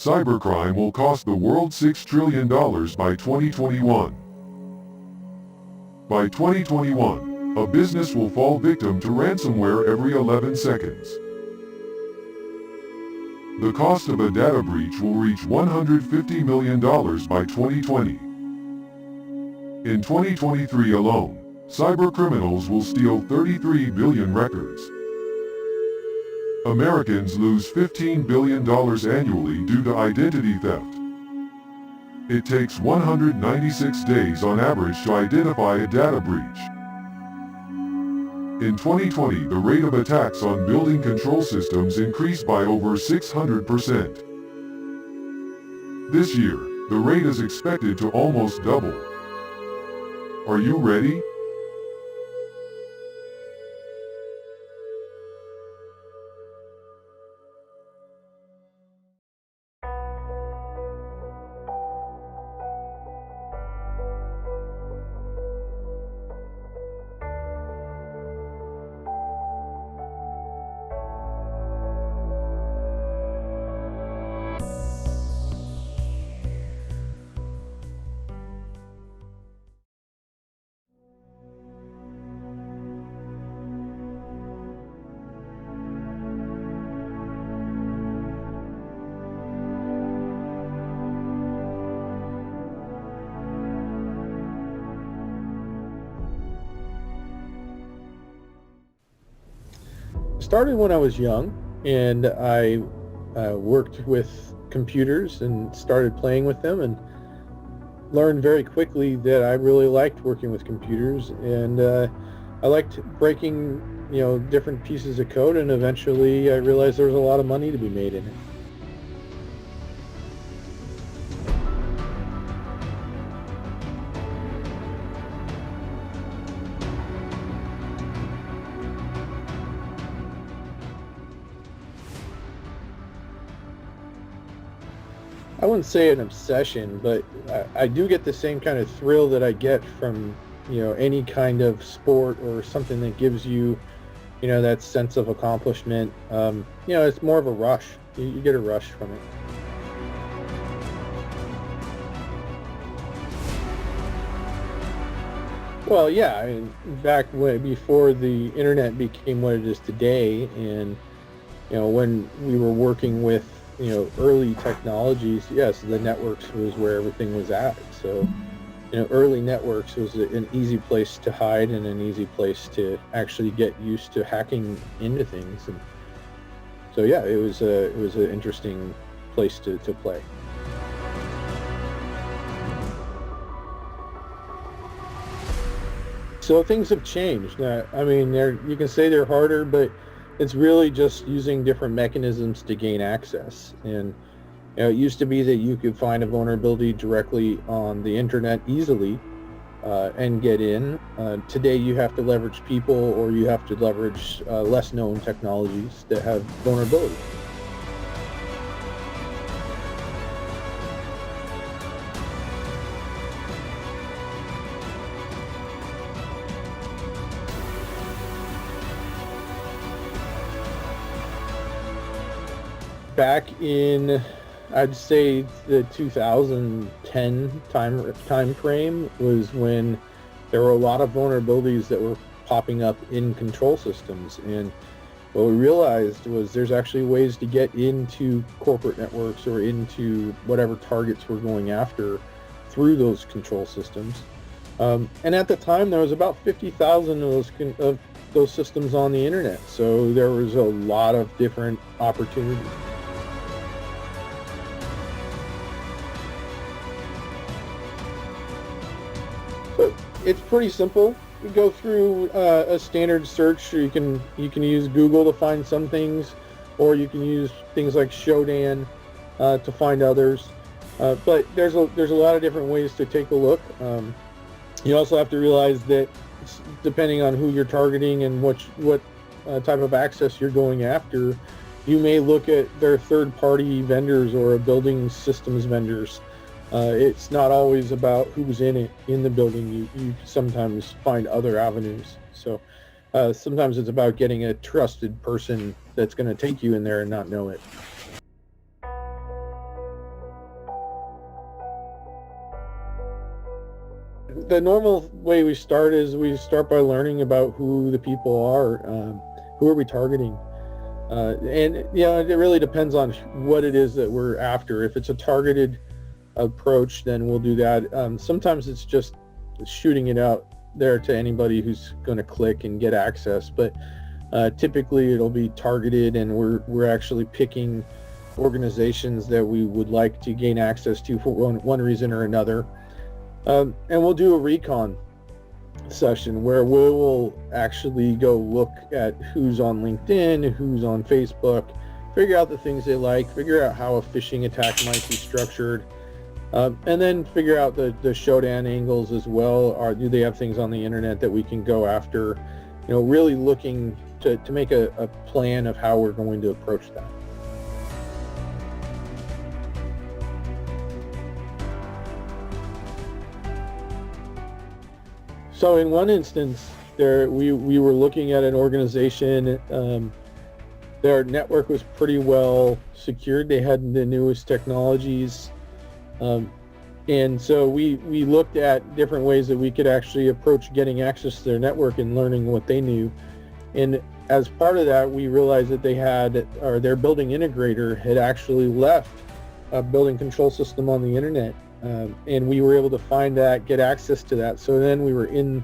Cybercrime will cost the world $6 trillion by 2021. By 2021, a business will fall victim to ransomware every 11 seconds. The cost of a data breach will reach $150 million by 2020. In 2023 alone, cybercriminals will steal 33 billion records. Americans lose $15 billion annually due to identity theft. It takes 196 days on average to identify a data breach. In 2020, the rate of attacks on building control systems increased by over 600%. This year, the rate is expected to almost double. Are you ready? Started when I was young, and I worked with computers and started playing with them, and learned very quickly that I really liked working with computers, and I liked breaking, different pieces of code, and eventually I realized there was a lot of money to be made in it. I wouldn't say an obsession, but I do get the same kind of thrill that I get from, any kind of sport or something that gives you, that sense of accomplishment. It's more of a rush. You get a rush from it. Well, yeah, I mean, back before the internet became what it is today, and when we were working with early technologies, yes, the networks was where everything was at. So early networks was an easy place to hide and an easy place to actually get used to hacking into things. And so yeah, it was an interesting place to play. So things have changed. I mean, you can say they're harder, but it's really just using different mechanisms to gain access. And it used to be that you could find a vulnerability directly on the internet easily and get in. Today you have to leverage people, or you have to leverage less known technologies that have vulnerabilities. Back in, I'd say, the 2010 time frame was when there were a lot of vulnerabilities that were popping up in control systems. And what we realized was there's actually ways to get into corporate networks or into whatever targets we're going after through those control systems. And at the time, there was about 50,000 of those systems on the internet. So there was a lot of different opportunities. It's pretty simple. You go through a standard search, or you can use Google to find some things, or you can use things like Shodan to find others. But there's a lot of different ways to take a look. You also have to realize that depending on who you're targeting and what type of access you're going after, you may look at their third-party vendors or a building systems vendors. It's not always about who's in the building. You sometimes find other avenues. So sometimes it's about getting a trusted person that's going to take you in there and not know it. The normal way we start is we start by learning about who the people are, who are we targeting, and it really depends on what it is that we're after. If it's a targeted approach, then we'll do that. Sometimes it's just shooting it out there to anybody who's going to click and get access, but typically it'll be targeted, and we're actually picking organizations that we would like to gain access to for one reason or another. And we'll do a recon session where we will actually go look at who's on LinkedIn, who's on Facebook, figure out the things they like, figure out how a phishing attack might be structured, and then figure out the Shodan angles as well. Or do they have things on the internet that we can go after? Really looking to make a plan of how we're going to approach that. So in one instance, we were looking at an organization. Their network was pretty well secured. They had the newest technologies, and so we looked at different ways that we could actually approach getting access to their network and learning what they knew. And as part of that, we realized that their building integrator had actually left a building control system on the internet. And we were able to find that, get access to that. So then we were in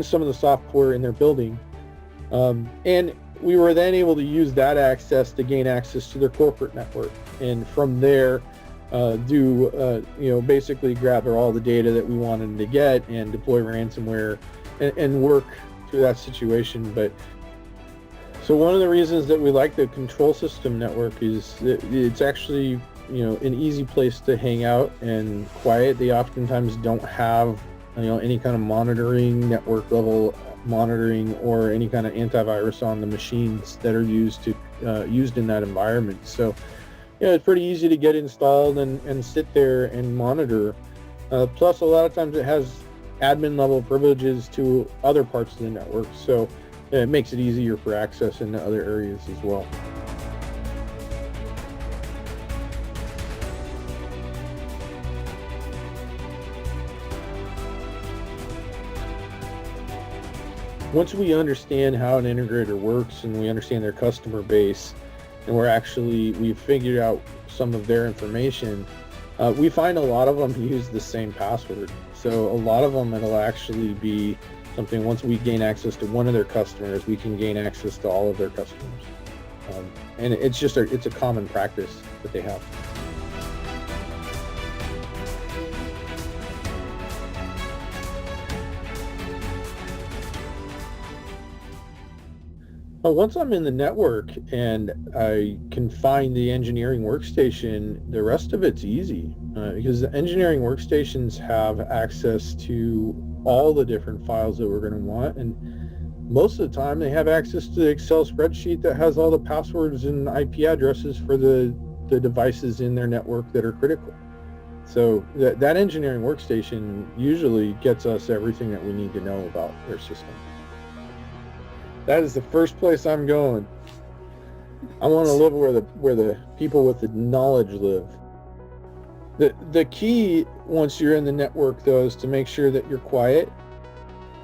some of the software in their building, and we were then able to use that access to gain access to their corporate network, and from there basically grab all the data that we wanted to get and deploy ransomware and work through that situation. But so one of the reasons that we like the control system network is that it's actually an easy place to hang out and quiet. They oftentimes don't have any kind of monitoring, network level monitoring, or any kind of antivirus on the machines that are used in that environment. So it's pretty easy to get installed and sit there and monitor. Plus a lot of times it has admin level privileges to other parts of the network, so it makes it easier for access into other areas as well. Once we understand how an integrator works and we understand their customer base, and we've figured out some of their information, we find a lot of them use the same password. So a lot of them, it'll actually be something, once we gain access to one of their customers, we can gain access to all of their customers. And it's a common practice that they have. Well, once I'm in the network and I can find the engineering workstation, the rest of it's easy, because the engineering workstations have access to all the different files that we're going to want, and most of the time they have access to the Excel spreadsheet that has all the passwords and IP addresses for the devices in their network that are critical. So that engineering workstation usually gets us everything that we need to know about their system. That is the first place I'm going. I want to live where the people with the knowledge live. The key, once you're in the network, though, is to make sure that you're quiet.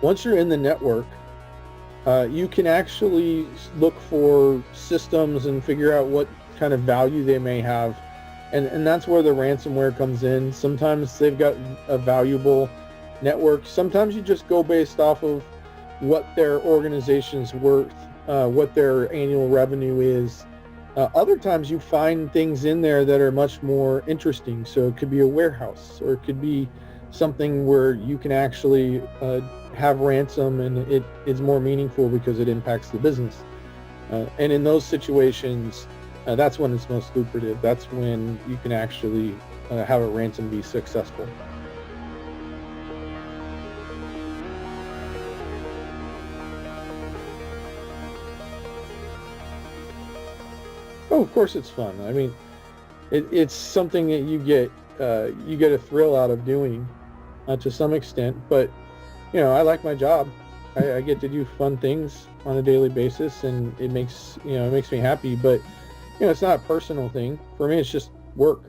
Once you're in the network, you can actually look for systems and figure out what kind of value they may have. And that's where the ransomware comes in. Sometimes they've got a valuable network. Sometimes you just go based off of what their organization's worth, what their annual revenue is. Other times you find things in there that are much more interesting. So it could be a warehouse, or it could be something where you can actually have ransom, and it is more meaningful because it impacts the business. And in those situations, that's when it's most lucrative. That's when you can actually have a ransom be successful. Oh, of course it's fun. I mean, it's something that you get a thrill out of doing, to some extent. But I like my job. I get to do fun things on a daily basis, and it makes me happy. But it's not a personal thing for me. It's just work.